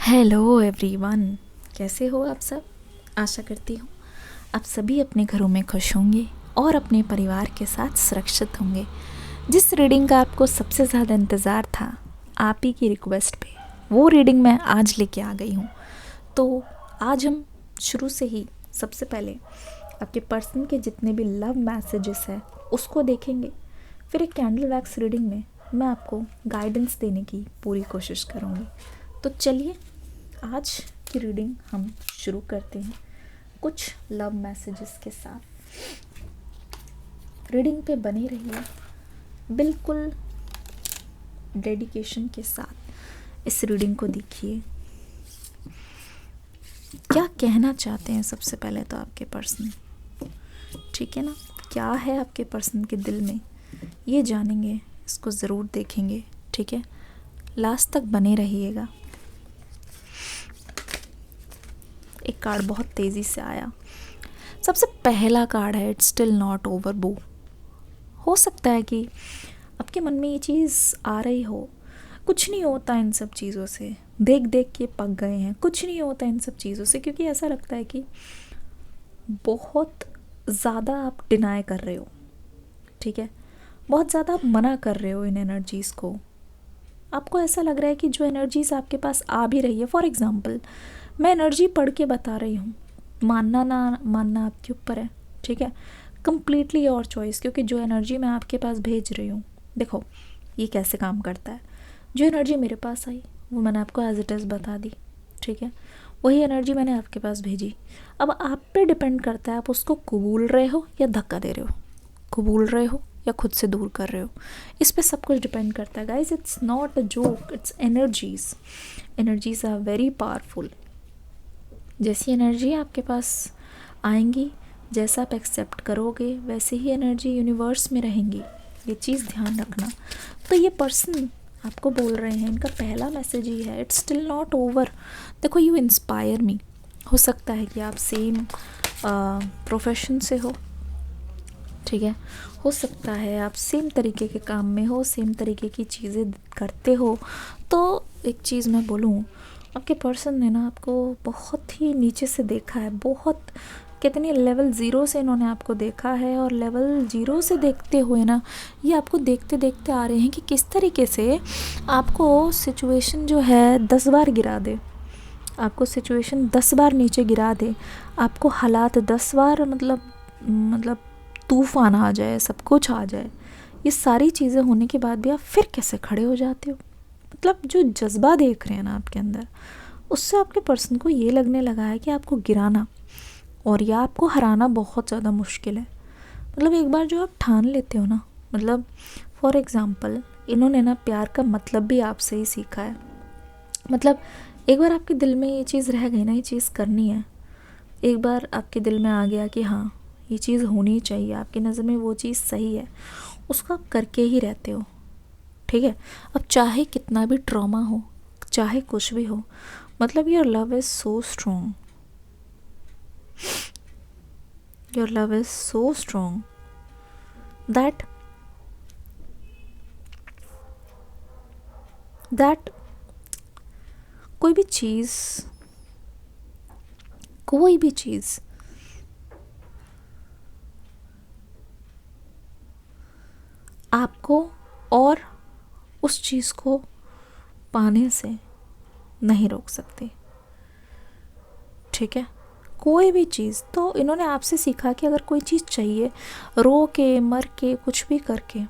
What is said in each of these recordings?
Hello everyone, कैसे हो आप सब। आशा करती हूँ आप सभी अपने घरों में खुश होंगे और अपने परिवार के साथ सुरक्षित होंगे। जिस रीडिंग का आपको सबसे ज़्यादा इंतज़ार था, आप ही की रिक्वेस्ट पे वो रीडिंग मैं आज लेके आ गई हूँ। तो आज हम शुरू से ही सबसे पहले आपके पर्सन के जितने भी लव मैसेजेस हैं उसको देखेंगे। फिर एक कैंडल वैक्स रीडिंग में मैं आपको गाइडेंस देने की पूरी कोशिश करूँगी। तो चलिए आज की रीडिंग हम शुरू करते हैं कुछ लव मैसेजेस के साथ। रीडिंग पे बने रहिए बिल्कुल डेडिकेशन के साथ। इस रीडिंग को देखिए, क्या कहना चाहते हैं सबसे पहले तो आपके पर्सन, ठीक है ना। क्या है आपके पर्सन के दिल में ये जानेंगे, इसको ज़रूर देखेंगे, ठीक है। लास्ट तक बने रहिएगा। एक कार्ड बहुत तेज़ी से आया। सबसे पहला कार्ड है इट्स स्टिल नॉट ओवर बो। हो सकता है कि आपके मन में ये चीज़ आ रही हो, कुछ नहीं होता इन सब चीज़ों से, देख देख के पक गए हैं, कुछ नहीं होता इन सब चीज़ों से, क्योंकि ऐसा लगता है कि बहुत ज़्यादा आप डिनाई कर रहे हो, ठीक है। बहुत ज़्यादा आप मना कर रहे हो इन एनर्जीज़ को। आपको ऐसा लग रहा है कि जो एनर्जीज़ आपके पास आ भी रही है, फॉर एग्ज़ाम्पल मैं एनर्जी पढ़ के बता रही हूँ, मानना ना मानना आपके ऊपर है, ठीक है। कम्प्लीटली योर चॉइस, क्योंकि जो एनर्जी मैं आपके पास भेज रही हूँ, देखो ये कैसे काम करता है। जो एनर्जी मेरे पास आई वो मैंने आपको एज इट इज़ बता दी, ठीक है। वही एनर्जी मैंने आपके पास भेजी। अब आप पे डिपेंड करता है आप उसको कबूल रहे हो या धक्का दे रहे हो, कबूल रहे हो या खुद से दूर कर रहे हो। इस पे सब कुछ डिपेंड करता है guys. It's not a joke, it's energies. Energies are very powerful. जैसी एनर्जी आपके पास आएंगी, जैसा आप एक्सेप्ट करोगे, वैसे ही एनर्जी यूनिवर्स में रहेंगी। ये चीज़ ध्यान रखना। तो ये पर्सन आपको बोल रहे हैं, इनका पहला मैसेज ही है इट्स स्टिल नॉट ओवर। देखो, यू इंस्पायर मी। हो सकता है कि आप सेम प्रोफेशन से हो, ठीक है। हो सकता है आप सेम तरीके के काम में हो, सेम तरीके की चीज़ें करते हो। तो एक चीज़ मैं बोलूँ, आपके पर्सन ने ना आपको बहुत ही नीचे से देखा है, बहुत कहते नहीं लेवल ज़ीरो से इन्होंने आपको देखा है। और लेवल ज़ीरो से देखते हुए ना ये आपको देखते देखते आ रहे हैं कि किस तरीके से आपको सिचुएशन जो है 10 बार गिरा दे, आपको सिचुएशन 10 बार नीचे गिरा दे, आपको हालात 10 बार मतलब तूफान आ जाए, सब कुछ आ जाए। ये सारी चीज़ें होने के बाद भी आप फिर कैसे खड़े हो जाते हो। मतलब जो जज्बा देख रहे हैं ना आपके अंदर, उससे आपके पर्सन को ये लगने लगा है कि आपको गिराना और या आपको हराना बहुत ज़्यादा मुश्किल है। मतलब एक बार जो आप ठान लेते हो ना, मतलब फॉर एग्ज़ाम्पल इन्होंने ना प्यार का मतलब भी आपसे ही सीखा है। मतलब एक बार आपके दिल में ये चीज़ रह गई ना, ये चीज़ करनी है, एक बार आपके दिल में आ गया कि हाँ ये चीज़ होनी चाहिए, आपकी नज़र में वो चीज़ सही है, उसको आप करके ही रहते हो, ठीक है। अब चाहे कितना भी ट्रॉमा हो, चाहे कुछ भी हो, मतलब your love is so strong, your love is so strong that that कोई भी चीज़, कोई भी चीज़ आपको और उस चीज़ को पाने से नहीं रोक सकती, ठीक है। कोई भी चीज़। तो इन्होंने आपसे सीखा कि अगर कोई चीज़ चाहिए, रो के मर के कुछ भी करके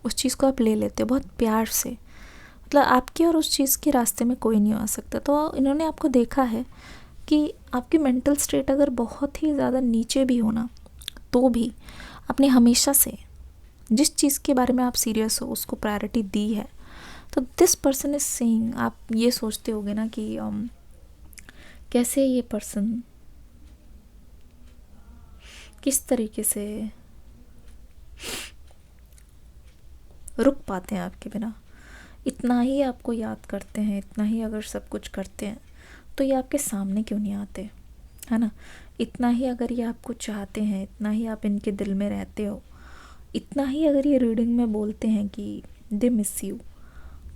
उस चीज़ को आप ले लेते हो बहुत प्यार से। मतलब आपके और उस चीज़ के रास्ते में कोई नहीं आ सकता। तो इन्होंने आपको देखा है कि आपकी मेंटल स्टेट अगर बहुत ही ज़्यादा नीचे भी हो ना, तो भी आपने हमेशा से जिस चीज़ के बारे में आप सीरियस हो उसको प्रायोरिटी दी है। तो दिस पर्सन इज सेइंग, आप ये सोचते होगे ना कि कैसे ये पर्सन किस तरीके से रुक पाते हैं आपके बिना। इतना ही आपको याद करते हैं, इतना ही अगर सब कुछ करते हैं तो ये आपके सामने क्यों नहीं आते, है ना। इतना ही अगर ये आपको चाहते हैं, इतना ही आप इनके दिल में रहते हो, इतना ही अगर ये रीडिंग में बोलते हैं कि दे मिस यू,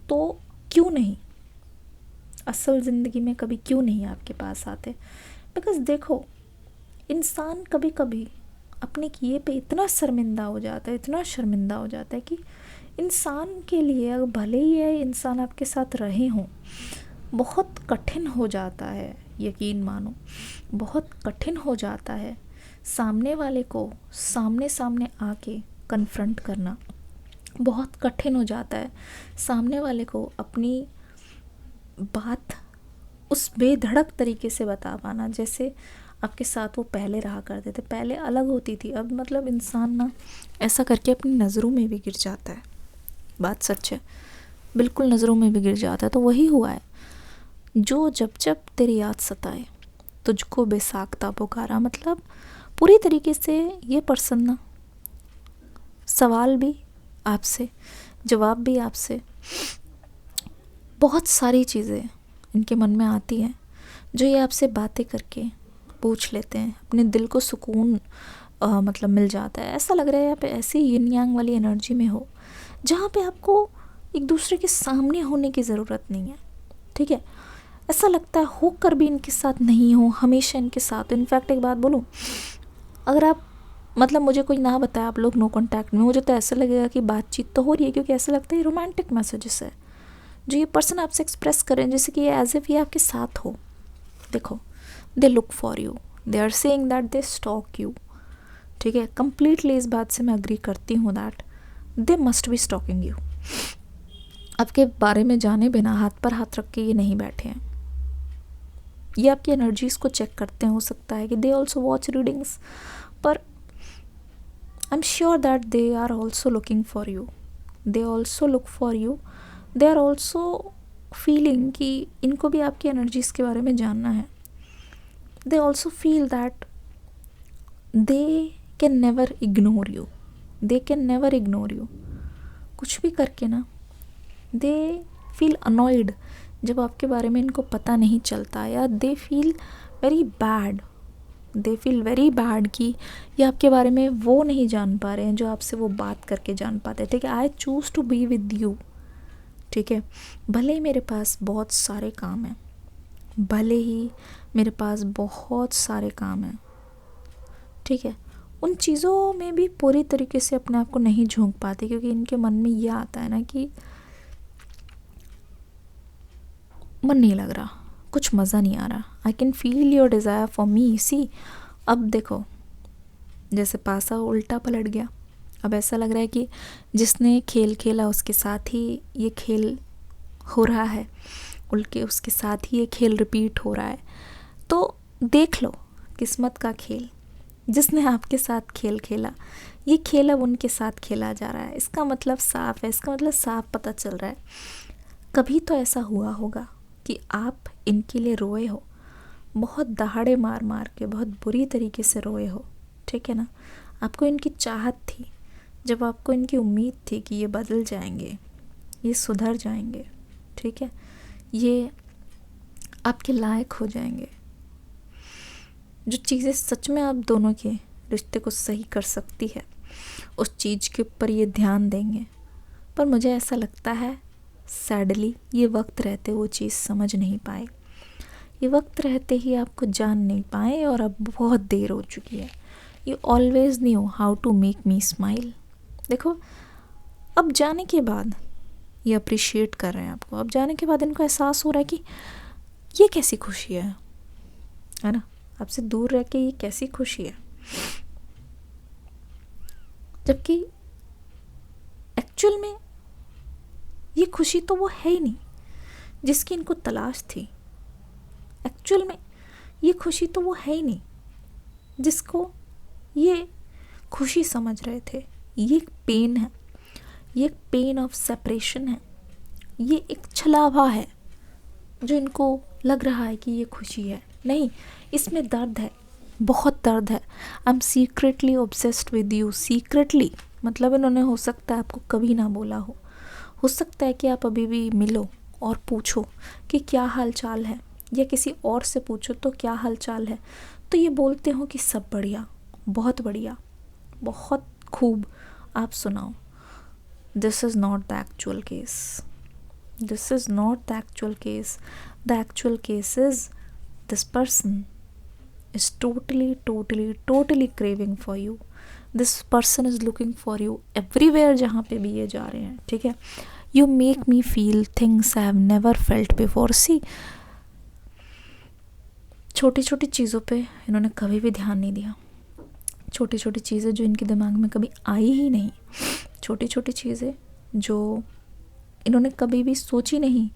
तो क्यों नहीं असल ज़िंदगी में कभी क्यों नहीं आपके पास आते? बिकॉज़ देखो, इंसान कभी कभी अपने किए पे इतना शर्मिंदा हो जाता है, इतना शर्मिंदा हो जाता है कि इंसान के लिए, अगर भले ही ये इंसान आपके साथ रहे हों, बहुत कठिन हो जाता है, यकीन मानो बहुत कठिन हो जाता है सामने वाले को सामने सामने आके कन्फ्रंट करना। बहुत कठिन हो जाता है सामने वाले को अपनी बात उस बेधड़क तरीके से बता पाना, जैसे आपके साथ वो पहले रहा करते थे। पहले अलग होती थी, अब मतलब इंसान ना ऐसा करके अपनी नज़रों में भी गिर जाता है। बात सच है, बिल्कुल नज़रों में भी गिर जाता है। तो वही हुआ है, जो जब जब तेरी याद सताए तुझको बेसाख्ता पुकारा। मतलब पूरी तरीके से ये पर्सन ना सवाल भी आपसे, जवाब भी आपसे, बहुत सारी चीज़ें इनके मन में आती हैं जो ये आपसे बातें करके पूछ लेते हैं। अपने दिल को सुकून मतलब मिल जाता है। ऐसा लग रहा है आप ऐसी यिन यांग वाली एनर्जी में हो जहाँ पे आपको एक दूसरे के सामने होने की ज़रूरत नहीं है, ठीक है। ऐसा लगता है होकर भी इनके साथ नहीं हो, हमेशा इनके साथ। इनफैक्ट एक बात बोलूँ, अगर आप मतलब मुझे कोई ना बताए आप लोग नो कांटेक्ट में, मुझे तो ऐसा लगेगा कि बातचीत तो हो रही है, क्योंकि ऐसा लगता है रोमांटिक मैसेजेस है जो ये पर्सन आपसे एक्सप्रेस करें, जैसे कि एज इफ ये आपके साथ हो। देखो, they look for you, they are saying that they stalk you, ठीक है। कंप्लीटली इस बात से मैं अग्री करती हूँ that they must be stalking you. आपके बारे में जाने बिना हाथ पर हाथ रख के ये नहीं बैठे हैं, ये आपकी एनर्जीज को चेक करते हैं। हो सकता है कि दे ऑल्सो वॉच रीडिंग्स, पर I am sure that they are also looking for you, they also look for you, they are also feeling कि इनको भी आपकी एनर्जीज के बारे में जानना है। They also feel that they can never ignore you, they can never ignore you. कुछ भी करके ना दे फील अनॉयड जब आपके बारे में इनको पता नहीं चलता, या they feel very bad, they feel very bad कि ये आपके बारे में वो नहीं जान पा रहे हैं जो आपसे वो बात करके जान पाते हैं, ठीक है। I choose to be with you, ठीक है। भले ही मेरे पास बहुत सारे काम हैं, भले ही मेरे पास बहुत सारे काम हैं, ठीक है। उन चीज़ों में भी पूरी तरीके से अपने आप को नहीं झोंक पाते, क्योंकि इनके मन में यह आता है ना कि मन नहीं लग रहा, कुछ मज़ा नहीं आ रहा। I can feel your desire for me. See, अब देखो, जैसे पासा उल्टा पलट गया। अब ऐसा लग रहा है कि जिसने खेल खेला उसके साथ ही ये खेल हो रहा है, उल्टे उसके साथ ही ये खेल रिपीट हो रहा है। तो देख लो किस्मत का खेल, जिसने आपके साथ खेल खेला, ये खेल अब उनके साथ खेला जा रहा है। इसका मतलब साफ है, इसका मतलब साफ पता चल रहा है, कभी तो ऐसा हुआ होगा कि आप इनके लिए रोए हो, बहुत दहाड़े मार मार के, बहुत बुरी तरीके से रोए हो, ठीक है ना। आपको इनकी चाहत थी, जब आपको इनकी उम्मीद थी कि ये बदल जाएंगे, ये सुधर जाएंगे, ठीक है, ये आपके लायक हो जाएंगे। जो चीज़ें सच में आप दोनों के रिश्ते को सही कर सकती है, उस चीज़ के ऊपर ये ध्यान देंगे। पर मुझे ऐसा लगता है सैडली ये वक्त रहते वो चीज़ समझ नहीं पाए, ये वक्त रहते ही आपको जान नहीं पाए, और अब बहुत देर हो चुकी है। You always knew how to make me smile. देखो, अब जाने के बाद ये अप्रिशिएट कर रहे हैं आपको, अब जाने के बाद इनको एहसास हो रहा है कि ये कैसी खुशी है ना, आपसे दूर रह के ये कैसी खुशी है। जबकि एक्चुअल में ये खुशी तो वो है ही नहीं जिसकी इनको तलाश थी। एक्चुअल में ये खुशी तो वो है ही नहीं जिसको ये खुशी समझ रहे थे। ये एक पेन है, ये एक पेन ऑफ सेपरेशन है, ये एक छलावा है जो इनको लग रहा है कि ये खुशी है। नहीं, इसमें दर्द है, बहुत दर्द है। I am secretly obsessed with you. Secretly मतलब इन्होंने हो सकता है आपको कभी ना बोला हो सकता है कि आप अभी भी मिलो और पूछो कि क्या हाल चाल है, या किसी और से पूछो तो क्या हाल चाल है, तो ये बोलते हो कि सब बढ़िया, बहुत खूब, आप सुनाओ। This is not the actual case. This is not the actual case. The actual case is this person is totally craving for you. This person is looking for you everywhere जहाँ पे भी ये जा रहे हैं, ठीक है. You make me feel things I have never felt before. See, छोटी छोटी चीज़ों पे इन्होंने कभी भी ध्यान नहीं दिया. छोटी छोटी चीज़ें जो इनके दिमाग में कभी आई ही नहीं, छोटी छोटी चीज़ें जो इन्होंने कभी भी सोची नहीं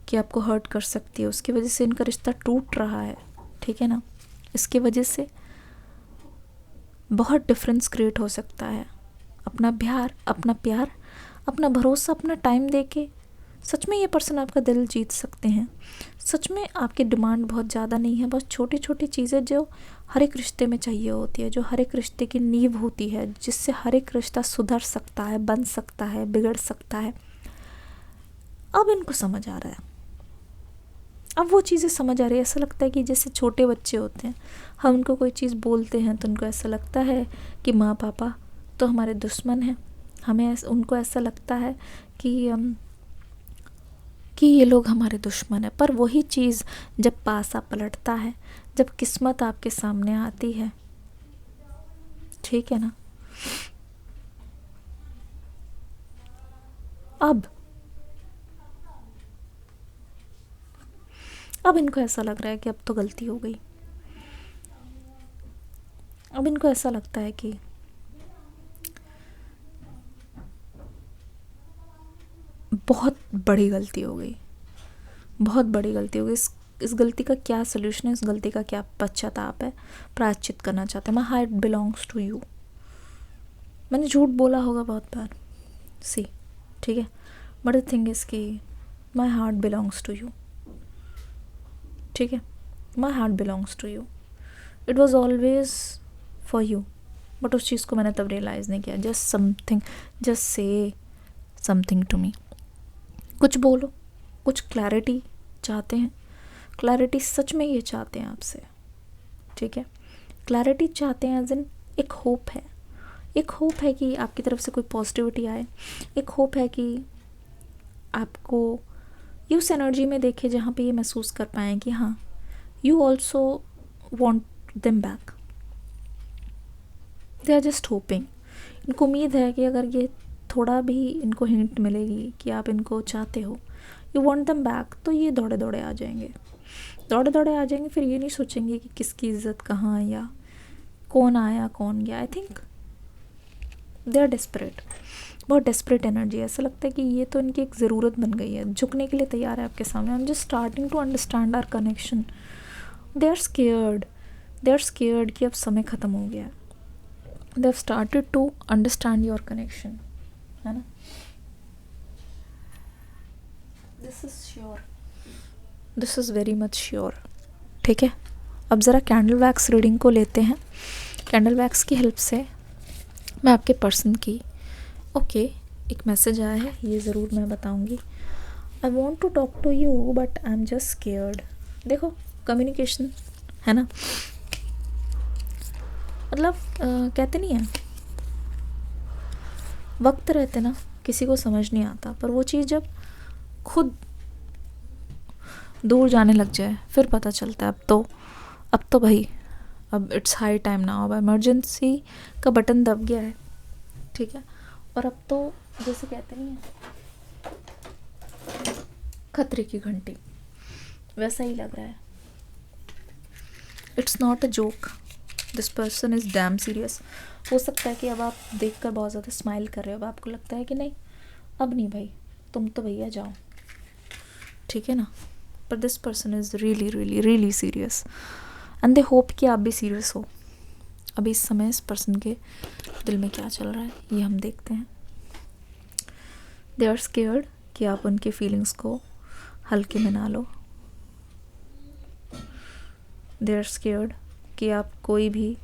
कि आपको हर्ट कर सकती है, उसकी वजह से इनका रिश्ता टूट रहा है, ठीक है ना. इसकी वजह से बहुत डिफरेंस क्रिएट हो सकता है. अपना प्यार, अपना भरोसा, अपना टाइम देके सच में ये पर्सन आपका दिल जीत सकते हैं. सच में आपकी डिमांड बहुत ज़्यादा नहीं है, बस छोटी छोटी चीज़ें जो हर एक रिश्ते में चाहिए होती है, जो हर एक रिश्ते की नींव होती है, जिससे हर एक रिश्ता सुधर सकता है, बन सकता है, बिगड़ सकता है. अब इनको समझ आ रहा है, अब वो चीज़ें समझ आ रही है. ऐसा लगता है कि जैसे छोटे बच्चे होते हैं, हम उनको कोई चीज़ बोलते हैं तो उनको ऐसा लगता है कि माँ पापा तो हमारे दुश्मन हैं. उनको ऐसा लगता है कि ये लोग हमारे दुश्मन हैं. पर वही चीज़ जब पासा पलटता है, जब किस्मत आपके सामने आती है, ठीक है ना, अब इनको ऐसा लग रहा है कि अब तो गलती हो गई. अब इनको ऐसा लगता है कि बहुत बड़ी गलती हो गई, बहुत बड़ी गलती हो गई. इस गलती का क्या सलूशन है, इस गलती का क्या पश्चाताप है, प्रायश्चित करना चाहते हैं. My heart belongs to you. मैंने झूठ बोला होगा बहुत बार, सी, ठीक है, बट द थिंग इज़ कि my heart belongs to you, ठीक है. My heart belongs to you. It was always for you. But उस चीज़ को मैंने तब रियलाइज़ नहीं किया. Just say something to me. कुछ बोलो, कुछ क्लैरिटी चाहते हैं. क्लैरिटी सच में ये चाहते हैं आपसे, ठीक है. क्लैरिटी चाहते हैं एज इन एक होप है. एक होप है कि आपकी तरफ से कोई पॉजिटिविटी आए. एक होप है कि आपको ये उस एनर्जी में देखे जहाँ पे ये महसूस कर पाएँ कि हाँ, you also want them back. They are just hoping. इनको उम्मीद है कि अगर ये थोड़ा भी इनको हिंट मिलेगी कि आप इनको चाहते हो, यू वॉन्ट देम बैक, तो ये दौड़े दौड़े आ जाएंगे. फिर ये नहीं सोचेंगे कि किसकी इज्जत कहाँ या कौन आया कौन गया. I think they are desperate. बहुत डेस्परेट एनर्जी है. ऐसा लगता है कि ये तो इनकी एक ज़रूरत बन गई है, झुकने के लिए तैयार है आपके सामने. I am just starting to understand our connection. They are scared कि अब समय ख़त्म हो गया है. They have started to understand your connection, है ना. This is very much sure, ठीक है. अब ज़रा कैंडल वैक्स रीडिंग को लेते हैं. कैंडल वैक्स की हेल्प से मैं आपके पर्सन की एक मैसेज आया है, ये ज़रूर मैं बताऊंगी. I want to talk to you but I am just scared. देखो, कम्युनिकेशन है ना, मतलब कहते नहीं है, वक्त रहते ना किसी को समझ नहीं आता, पर वो चीज़ जब खुद दूर जाने लग जाए फिर पता चलता है. अब तो भाई, अब इट्स हाई टाइम ना. अब इमरजेंसी का बटन दब गया है, ठीक है. और अब तो जैसे कहते नहीं है खतरे की घंटी, वैसा ही लग रहा है. It's not a joke. This person is dam serious. हो सकता है कि अब आप देखकर बहुत ज़्यादा स्माइल कर रहे हो, अब आपको लगता है कि नहीं, अब नहीं भाई, तुम तो भैया जाओ, ठीक है ना. पर this person is really serious and they hope कि आप भी सीरियस हो. अभी इस समय इस पर्सन के दिल में क्या चल रहा है ये हम देखते हैं. दे आर स्केयर्ड कि आप उनके फीलिंग्स को हल्के में ना लो. दे आर स्केयर्ड कि आप कोई भी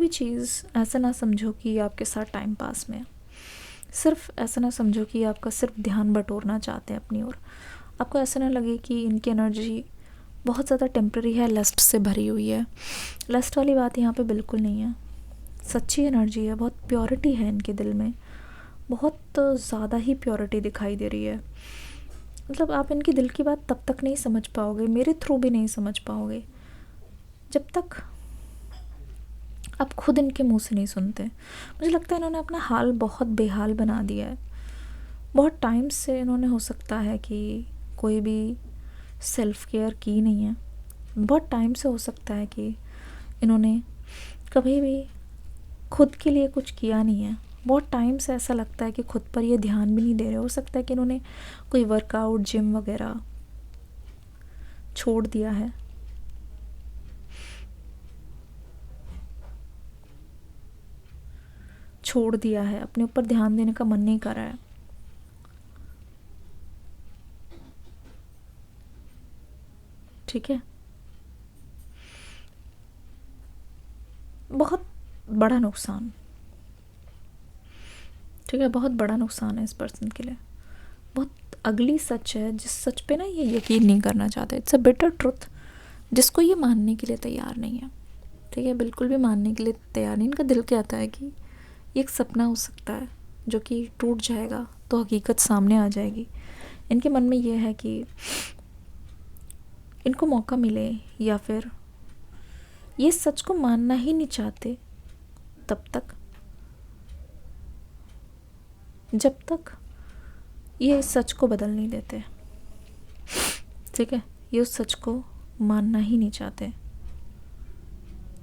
चीज़ ऐसा ना समझो कि आपके साथ टाइम पास में. सिर्फ ऐसा ना समझो कि आपका सिर्फ ध्यान बटोरना चाहते हैं अपनी ओर. आपको ऐसा ना लगे कि इनकी एनर्जी बहुत ज़्यादा टेम्प्रेरी है, लस्ट से भरी हुई है. लस्ट वाली बात यहाँ पे बिल्कुल नहीं है. सच्ची एनर्जी है, बहुत प्योरिटी है इनके दिल में, बहुत ज़्यादा ही प्योरिटी दिखाई दे रही है। मतलब आप इनके दिल की बात तब तक नहीं समझ पाओगे, मेरे थ्रू भी नहीं समझ पाओगे, जब तक आप खुद इनके मुंह से नहीं सुनते। मुझे लगता है इन्होंने अपना हाल बहुत बेहाल बना दिया है। बहुत टाइम से इन्होंने, हो सकता है कि कोई भी सेल्फ़ केयर की नहीं है। बहुत टाइम से हो सकता है कि इन्होंने कभी भी खुद के लिए कुछ किया नहीं है। बहुत टाइम से ऐसा लगता है कि खुद पर ये ध्यान भी नहीं दे रहे। हो सकता है कि इन्होंने कोई वर्कआउट, जिम वगैरह छोड़ दिया है। अपने ऊपर ध्यान देने का मन नहीं कर रहा है। ठीक है, बहुत बड़ा नुकसान। ठीक है, बहुत बड़ा नुकसान है इस पर्सन के लिए। बहुत अगली सच है, जिस सच पे ना ये यकीन नहीं करना चाहते। इट्स अ बिटर ट्रुथ, जिसको ये मानने के लिए तैयार नहीं है। ठीक है, बिल्कुल भी मानने के लिए तैयार नहीं। इनका दिल कहता है कि ये एक सपना हो सकता है जो कि टूट जाएगा तो हकीकत सामने आ जाएगी। इनके मन में ये है कि इनको मौका मिले, या फिर ये सच को मानना ही नहीं चाहते तब तक, जब तक ये इस सच को बदल नहीं देते। ठीक है, ये उस सच को मानना ही नहीं चाहते।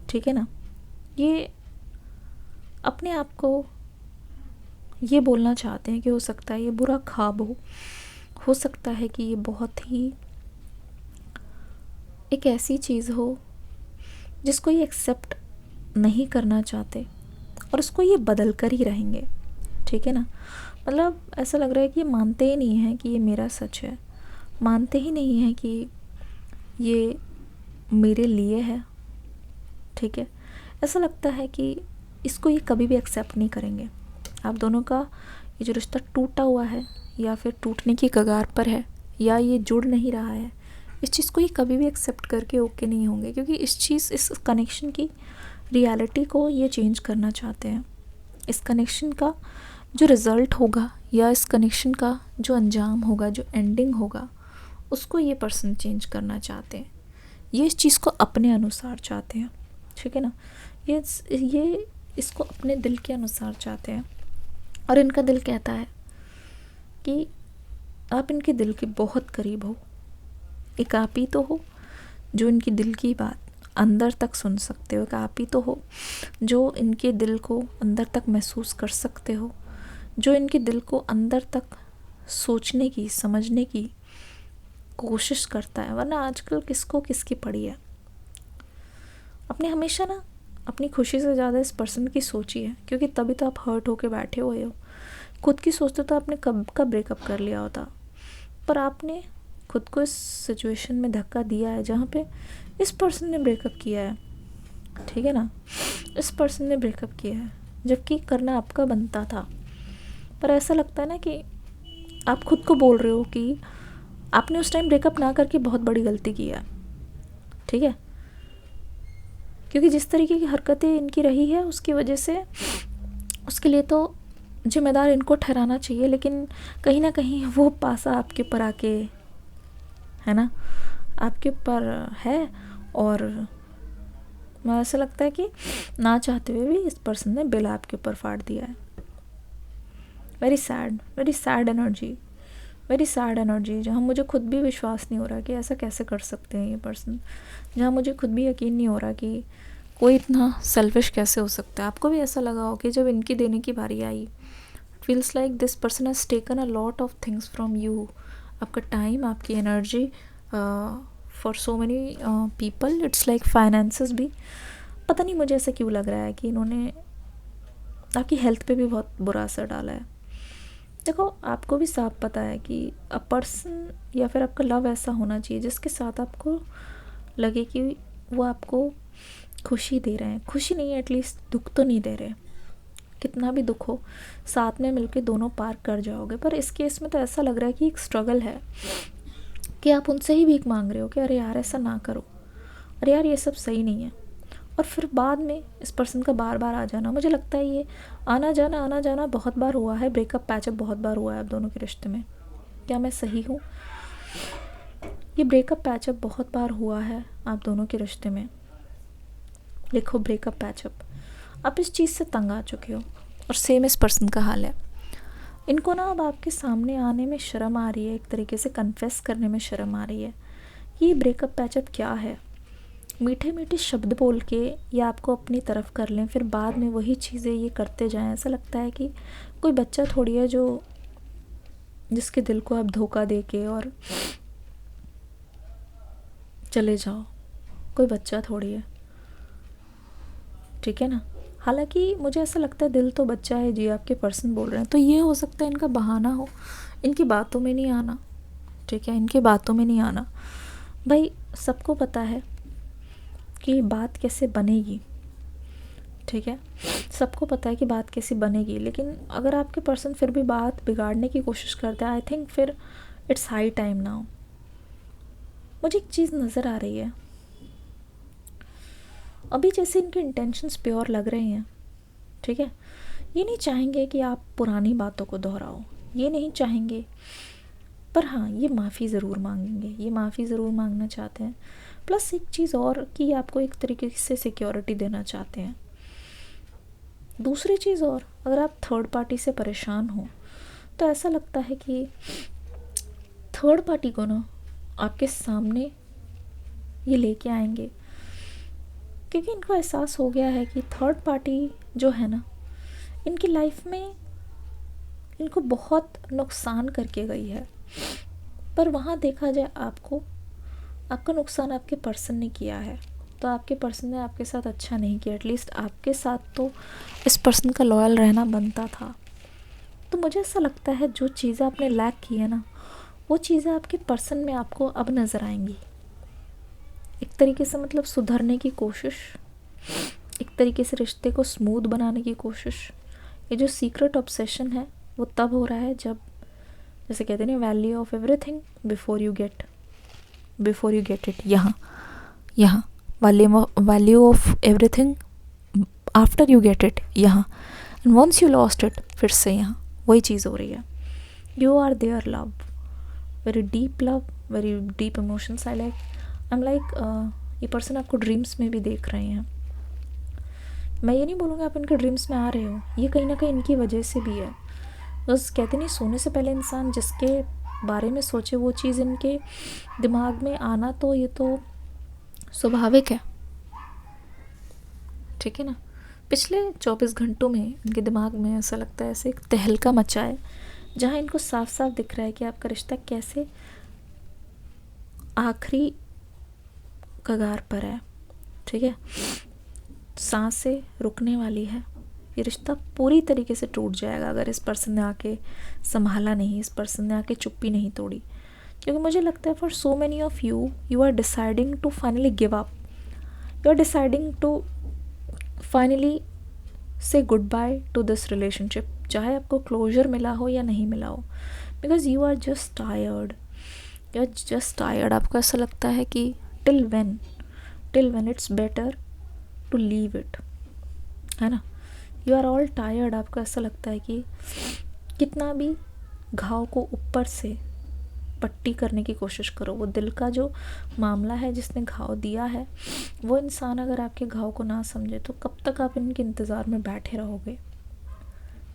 ठीक है ना, ये अपने आप को ये बोलना चाहते हैं कि हो सकता है ये बुरा ख्वाब हो सकता है कि ये बहुत ही एक ऐसी चीज़ हो जिसको ये एक्सेप्ट नहीं करना चाहते, और उसको ये बदल कर ही रहेंगे। ठीक है ना, मतलब ऐसा लग रहा है कि ये मानते ही नहीं हैं कि ये मेरा सच है, मानते ही नहीं हैं कि ये मेरे लिए है। ठीक है, ऐसा लगता है कि इसको ये कभी भी एक्सेप्ट नहीं करेंगे। आप दोनों का ये जो रिश्ता टूटा हुआ है, या फिर टूटने की कगार पर है, या ये जुड़ नहीं रहा है, इस चीज़ को ये कभी भी एक्सेप्ट करके ओके नहीं होंगे, क्योंकि इस कनेक्शन की रियलिटी को ये चेंज करना चाहते हैं। इस कनेक्शन का जो रिज़ल्ट होगा, या इस कनेक्शन का जो अंजाम होगा, जो एंडिंग होगा, उसको ये पर्सन चेंज करना चाहते हैं। ये इस चीज़ को अपने अनुसार चाहते हैं। ठीक है ना, ये इसको अपने दिल के अनुसार चाहते हैं। और इनका दिल कहता है कि आप इनके दिल के बहुत करीब हो। एक आप ही तो हो जो इनकी दिल की बात अंदर तक सुन सकते हो। एक आप ही तो हो जो इनके दिल को अंदर तक महसूस कर सकते हो, जो इनके दिल को अंदर तक सोचने की, समझने की कोशिश करता है। वरना आजकल किसको किसकी पड़ी है। अपने हमेशा ना अपनी खुशी से ज़्यादा इस पर्सन की सोची है, क्योंकि तभी तो आप हर्ट होके बैठे हुए हो। खुद की सोचते तो आपने कब का ब्रेकअप कर लिया होता, पर आपने खुद को इस सिचुएशन में धक्का दिया है जहाँ पे इस पर्सन ने ब्रेकअप किया है। ठीक है ना, इस पर्सन ने ब्रेकअप किया है, जबकि करना आपका बनता था। पर ऐसा लगता है ना कि आप खुद को बोल रहे हो कि आपने उस टाइम ब्रेकअप ना करके बहुत बड़ी गलती की है। ठीक है, क्योंकि जिस तरीके की हरकतें इनकी रही है उसकी वजह से, उसके लिए तो जिम्मेदार इनको ठहराना चाहिए, लेकिन कहीं ना कहीं वो पासा आपके ऊपर आके, है ना, आपके ऊपर है। और मुझे ऐसा लगता है कि ना चाहते हुए भी इस पर्सन ने बिल आपके ऊपर फाड़ दिया है। Very sad energy, very sad energy, जहाँ मुझे खुद भी विश्वास नहीं हो रहा कि ऐसा कैसे कर सकते हैं ये पर्सन, जहाँ मुझे खुद भी यकीन नहीं हो रहा कि कोई इतना सेल्फिश कैसे हो सकता है। आपको भी ऐसा लगा हो कि जब इनकी देने की बारी आई, feels like this person has taken a lot of things from you. आपका टाइम, आपकी energy for so many people, it's like finances भी। पता नहीं मुझे ऐसा क्यों लग रहा है कि इन्होंने आपकी हेल्थ पे भी बहुत बुरा असर डाला है। देखो, आपको भी साफ पता है कि अ पर्सन या फिर आपका लव ऐसा होना चाहिए जिसके साथ आपको लगे कि वो आपको खुशी दे रहे हैं। खुशी नहीं, एटलीस्ट दुख तो नहीं दे रहे। कितना भी दुख हो, साथ में मिलके दोनों पार कर जाओगे। पर इस केस में तो ऐसा लग रहा है कि एक स्ट्रगल है, कि आप उनसे ही भीख मांग रहे हो कि अरे यार ऐसा ना करो, अरे यार ये सब सही नहीं है। और फिर बाद में इस पर्सन का बार बार आ जाना। मुझे लगता है ये आना जाना बहुत बार हुआ है, ब्रेकअप पैचअप बहुत बार हुआ है आप दोनों के रिश्ते में। क्या मैं सही हूँ? ये ब्रेकअप पैचअप बहुत बार हुआ है आप दोनों के रिश्ते में। लिखो ब्रेकअप पैचअप। आप इस चीज़ से तंग आ चुके हो और सेम इस पर्सन का हाल है। इनको ना अब आपके सामने आने में शर्म आ रही है, एक तरीके से कन्फेस करने में शर्म आ रही है। ये ब्रेकअप पैचअप क्या है? मीठे मीठे शब्द बोल के या आपको अपनी तरफ कर लें, फिर बाद में वही चीज़ें ये करते जाएं। ऐसा लगता है कि कोई बच्चा थोड़ी है जो जिसके दिल को आप धोखा दे के और चले जाओ। कोई बच्चा थोड़ी है, ठीक है ना। हालांकि मुझे ऐसा लगता है दिल तो बच्चा है जी, आपके पर्सन बोल रहे हैं, तो ये हो सकता है इनका बहाना हो, इनकी बातों में नहीं आना, ठीक है, इनकी बातों में नहीं आना। भाई सबको पता है कि बात कैसे बनेगी, ठीक है, सबको पता है कि बात कैसे बनेगी, लेकिन अगर आपके पर्सन फिर भी बात बिगाड़ने की कोशिश करते हैं, आई थिंक फिर इट्स हाई टाइम नाउ। मुझे एक चीज़ नज़र आ रही है, अभी जैसे इनके इंटेंशंस प्योर लग रहे हैं, ठीक है, ये नहीं चाहेंगे कि आप पुरानी बातों को दोहराओ, ये नहीं चाहेंगे, पर हाँ ये माफ़ी ज़रूर मांगेंगे, ये माफ़ी ज़रूर मांगना चाहते हैं। प्लस एक चीज़ और कि आपको एक तरीके से सिक्योरिटी देना चाहते हैं। दूसरी चीज़ और, अगर आप थर्ड पार्टी से परेशान हो तो ऐसा लगता है कि थर्ड पार्टी को ना आपके सामने ये लेके आएंगे, क्योंकि इनको एहसास हो गया है कि थर्ड पार्टी जो है ना इनकी लाइफ में इनको बहुत नुकसान करके गई है। पर वहाँ देखा जाए आपका नुकसान आपके पर्सन ने किया है, तो आपके पर्सन ने आपके साथ अच्छा नहीं किया। एटलीस्ट आपके साथ तो इस पर्सन का लॉयल रहना बनता था। तो मुझे ऐसा लगता है जो चीज़ें आपने लैक की है ना, वो चीज़ें आपके पर्सन में आपको अब नज़र आएंगी। एक तरीके से मतलब सुधरने की कोशिश, एक तरीके से रिश्ते को स्मूथ बनाने की कोशिश। ये जो सीक्रेट ऑब्सेशन है वो तब हो रहा है जब, जैसे कहते हैं ना, value of everything before you get it. यहाँ value of everything after you get it यहाँ, and once you lost it, फिर से यहाँ वही चीज़ हो रही है। You are their love, very deep love, very deep emotions. I am like ये पर्सन आपको ड्रीम्स में भी देख रहे हैं। मैं ये नहीं बोलूँगा आप इनके ड्रीम्स में आ रहे हो, ये कहीं ना कहीं इनकी वजह से भी है। बस कहते नहीं, सोने से पहले इंसान जिसके बारे में सोचे वो चीज़ इनके दिमाग में आना, तो ये तो स्वाभाविक है, ठीक है ना। पिछले 24 घंटों में इनके दिमाग में ऐसा लगता है ऐसे एक तहलका मचा है, जहाँ इनको साफ साफ दिख रहा है कि आपका रिश्ता कैसे आखिरी कगार पर है, ठीक है, सांसें रुकने वाली है। ये रिश्ता पूरी तरीके से टूट जाएगा अगर इस पर्सन ने आके संभाला नहीं, इस पर्सन ने आके चुप्पी नहीं तोड़ी। क्योंकि मुझे लगता है for so many of you are deciding to finally give up, you are deciding to finally say good bye to this relationship, चाहे आपको क्लोजर मिला हो या नहीं मिला हो, because you are just tired. आपको ऐसा लगता है कि till when it's better to leave it, है ना। You are all tired. आपको ऐसा लगता है कि कितना भी घाव को ऊपर से पट्टी करने की कोशिश करो, वो दिल का जो मामला है जिसने घाव दिया है, वो इंसान अगर आपके घाव को ना समझे तो कब तक आप इनके इंतज़ार में बैठे रहोगे।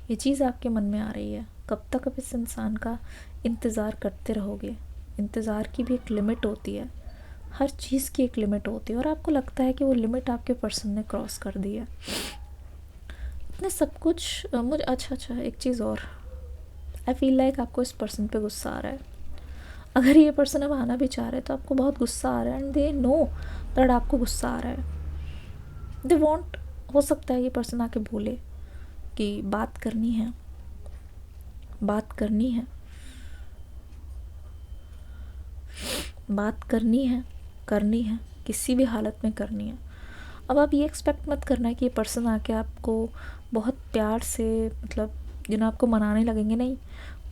ये चीज़ आपके मन में आ रही है, कब तक आप इस इंसान का इंतज़ार करते रहोगे। इंतज़ार की भी एक लिमिट होती है, हर चीज़ की एक लिमिट होती है, और आपको लगता है कि वो लिमिट आपके पर्सन ने क्रॉस कर दी है। इतने सब कुछ मुझे अच्छा एक चीज़ और, आई फील लाइक आपको इस पर्सन पे गुस्सा आ रहा है। अगर ये पर्सन अब आना भी चाह रहे हैं तो आपको बहुत गुस्सा आ रहा है, एंड दे नो दैट आपको गुस्सा आ रहा है। दे वांट, हो सकता है ये पर्सन आके बोले कि बात करनी है, बात करनी है, बात करनी है, करनी है, किसी भी हालत में करनी है। अब आप ये एक्सपेक्ट मत करना कि ये पर्सन आके आपको बहुत प्यार से, मतलब आपको मनाने लगेंगे, नहीं,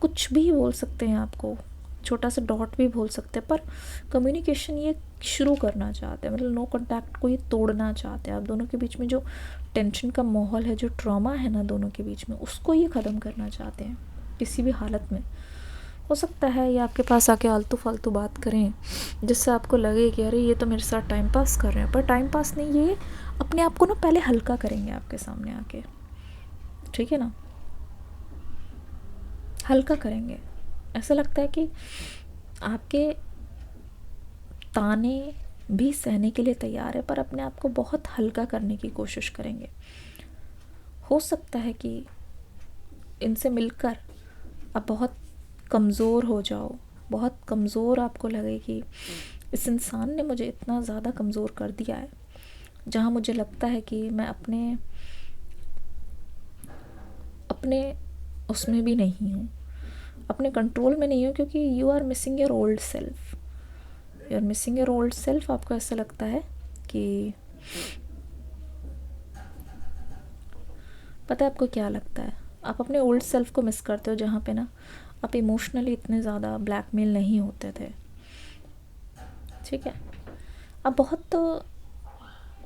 कुछ भी बोल सकते हैं आपको, छोटा सा डॉट भी बोल सकते हैं, पर कम्युनिकेशन ये शुरू करना चाहते हैं, मतलब नो कॉन्टैक्ट को ये तोड़ना चाहते हैं। आप दोनों के बीच में जो टेंशन का माहौल है, जो ट्रॉमा है ना दोनों के बीच में, उसको ये ख़त्म करना चाहते हैं किसी भी हालत में। हो सकता है ये आपके पास आके आलतू फालतू बात करें जिससे आपको लगे कि अरे ये तो मेरे साथ टाइम पास कर रहे हैं, पर टाइम पास नहीं, ये अपने आप को ना पहले हल्का करेंगे आपके सामने आके, ठीक है ना, हल्का करेंगे। ऐसा लगता है कि आपके ताने भी सहने के लिए तैयार है, पर अपने आप को बहुत हल्का करने की कोशिश करेंगे। हो सकता है कि इनसे मिलकर आप बहुत कमज़ोर हो जाओ, बहुत कमज़ोर आपको लगे कि इस इंसान ने मुझे इतना ज़्यादा कमज़ोर कर दिया है, जहाँ मुझे लगता है कि मैं अपने अपने उसमें भी नहीं हूँ, अपने कंट्रोल में नहीं हूँ, क्योंकि you are missing your old self, you are missing your old self. आपको ऐसा लगता है कि पता है आपको क्या लगता है, आप अपने ओल्ड सेल्फ को मिस करते हो, जहाँ पे ना आप इमोशनली इतने ज़्यादा ब्लैकमेल नहीं होते थे, ठीक है। आप बहुत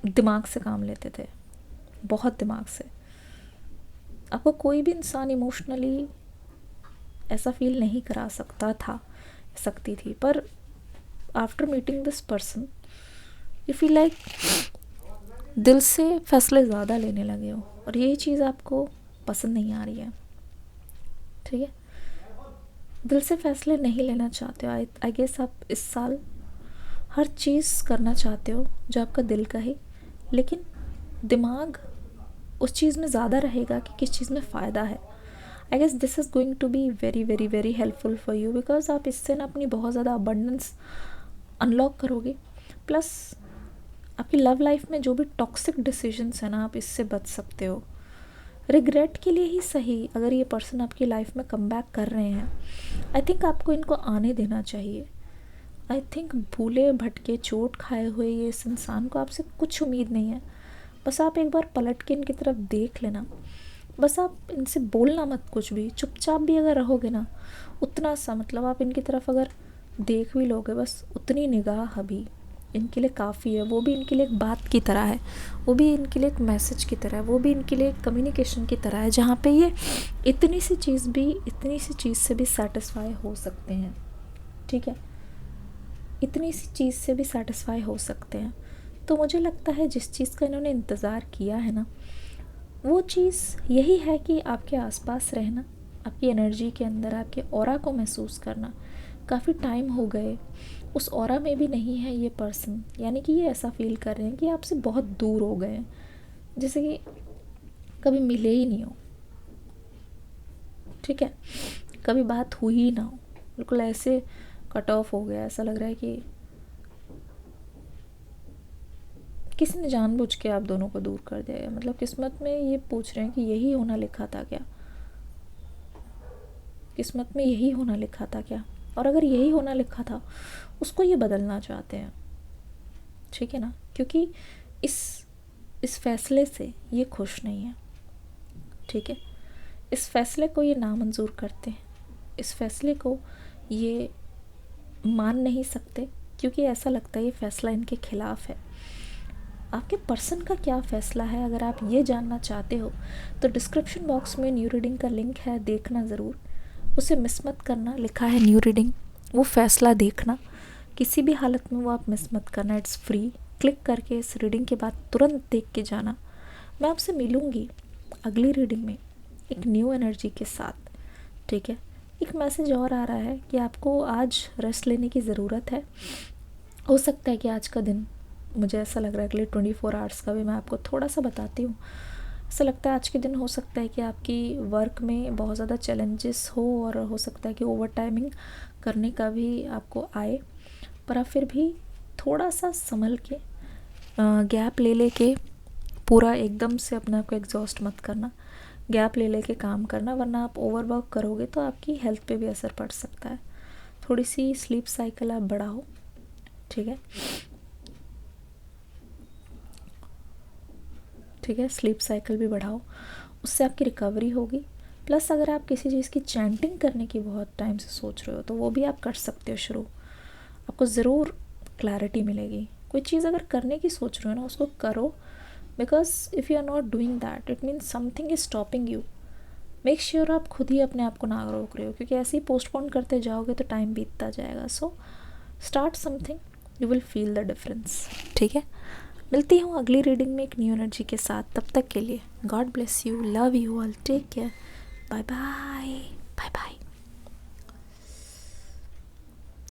दिमाग से काम लेते थे, बहुत दिमाग से। आपको कोई भी इंसान इमोशनली ऐसा फील नहीं करा सकती थी, पर after meeting this person you feel like दिल से फैसले ज़्यादा लेने लगे हो, और यही चीज़ आपको पसंद नहीं आ रही है, ठीक है। दिल से फैसले नहीं लेना चाहते हो। आई गेस आप इस साल हर चीज़ करना चाहते हो जो आपका दिल कहे, लेकिन दिमाग उस चीज़ में ज़्यादा रहेगा कि किस चीज़ में फ़ायदा है। I guess this is going to be very very very helpful for you, because आप इससे ना अपनी बहुत ज़्यादा अबंडेंस अनलॉक करोगे। प्लस आपकी लव लाइफ में जो भी टॉक्सिक डिसीजंस है ना, आप इससे बच सकते हो। रिग्रेट के लिए ही सही, अगर ये पर्सन आपकी लाइफ में कम बैक कर रहे हैं, आई थिंक आपको इनको आने देना चाहिए। आई थिंक भूले भटके चोट खाए हुए ये इस इंसान को आपसे कुछ उम्मीद नहीं है। बस आप एक बार पलट के इनकी तरफ देख लेना, बस आप इनसे बोलना मत कुछ भी, चुपचाप भी अगर रहोगे ना, उतना सा, मतलब आप इनकी तरफ अगर देख भी लोगे, बस उतनी निगाह अभी इनके लिए काफ़ी है। वो भी इनके लिए एक बात की तरह है, वो भी इनके लिए एक मैसेज की तरह है, वो भी इनके लिए एक कम्युनिकेशन की तरह है, जहाँ पे ये इतनी सी चीज़ से भी सेटिस्फाई हो सकते हैं, ठीक है, इतनी सी चीज़ से भी सेटिस्फाई हो सकते हैं। तो मुझे लगता है जिस चीज़ का इन्होंने इंतज़ार किया है ना, वो चीज़ यही है कि आपके आसपास रहना, आपकी एनर्जी के अंदर, आपके ऑरा को महसूस करना। काफ़ी टाइम हो गए उस ऑरा में भी नहीं है ये पर्सन, यानी कि ये ऐसा फील कर रहे हैं कि आपसे बहुत दूर हो गए हैं, जैसे कि कभी मिले ही नहीं हो, ठीक है, कभी बात हुई ही ना हो, बिल्कुल ऐसे कट ऑफ हो गया। ऐसा लग रहा है कि किसी ने जानबूझ के आप दोनों को दूर कर दिया है, मतलब किस्मत में ये पूछ रहे हैं कि यही होना लिखा था क्या, किस्मत में यही होना लिखा था क्या, और अगर यही होना लिखा था उसको ये बदलना चाहते हैं, ठीक है ना, क्योंकि इस फैसले से ये खुश नहीं है, ठीक है। इस फैसले को ये नामंजूर करते हैं, इस फैसले को ये मान नहीं सकते, क्योंकि ऐसा लगता है ये फ़ैसला इनके खिलाफ है। आपके पर्सन का क्या फ़ैसला है, अगर आप ये जानना चाहते हो तो डिस्क्रिप्शन बॉक्स में न्यू रीडिंग का लिंक है, देखना ज़रूर, उसे मिस मत करना। लिखा है न्यू रीडिंग, वो फ़ैसला देखना, किसी भी हालत में वो आप मिस मत करना, इट्स फ्री। क्लिक करके इस रीडिंग के बाद तुरंत देख के जाना। मैं आपसे मिलूँगी अगली रीडिंग में एक न्यू एनर्जी के साथ, ठीक है। एक मैसेज और आ रहा है कि आपको आज रेस्ट लेने की ज़रूरत है। हो सकता है कि आज का दिन, मुझे ऐसा लग रहा है अगले 24 आवर्स का भी मैं आपको थोड़ा सा बताती हूँ। ऐसा लगता है आज के दिन हो सकता है कि आपकी वर्क में बहुत ज़्यादा चैलेंजेस हो, और हो सकता है कि ओवर टाइमिंग करने का भी आपको आए, पर आप फिर भी थोड़ा सा संभल के गैप ले लेके, पूरा एकदम से अपने आप को एग्जॉस्ट मत करना, गैप ले लेके काम करना, वरना आप ओवरवर्क करोगे तो आपकी हेल्थ पे भी असर पड़ सकता है। थोड़ी सी स्लीप साइकिल आप बढ़ाओ, ठीक है, ठीक है, स्लीप साइकिल भी बढ़ाओ, उससे आपकी रिकवरी होगी। प्लस अगर आप किसी चीज़ की चैंटिंग करने की बहुत टाइम से सोच रहे हो तो वो भी आप कर सकते हो शुरू। आपको ज़रूर क्लैरिटी मिलेगी। कोई चीज़ अगर करने की सोच रहे हो ना, उसको करो, because if you are not doing that it means something is stopping you. Make sure आप खुद ही अपने आप को ना रोक रहे हो, क्योंकि ऐसे ही पोस्टपोन करते जाओगे तो टाइम बीतता जाएगा। So start something, you will feel the difference. ठीक है, मिलती हूँ अगली रीडिंग में एक न्यू एनर्जी के साथ। तब तक के लिए God bless you, love you all, take care, bye bye, bye bye.